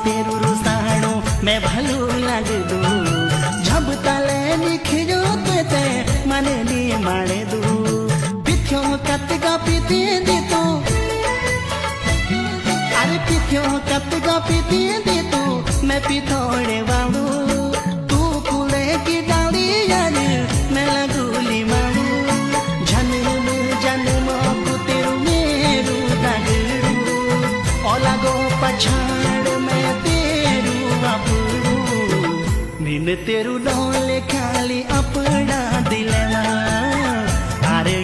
तेरू रुसाणो मैं भलू लग दू जब तले निखिरो ते मने नी मारे दू पिथ्यो कतगा पीती दे तू अरे पिथ्यो कतगा पीती दे तू मैं पिथोड़े वालू तू कुले की डाली यार मैं लगूली मारू जन्म जन्म को तेरू मेरू लगड़ू ओलागो पछाड़ मैं तेरू अपड़ू नीन तेरू डोले खाली अपना दिलना अरे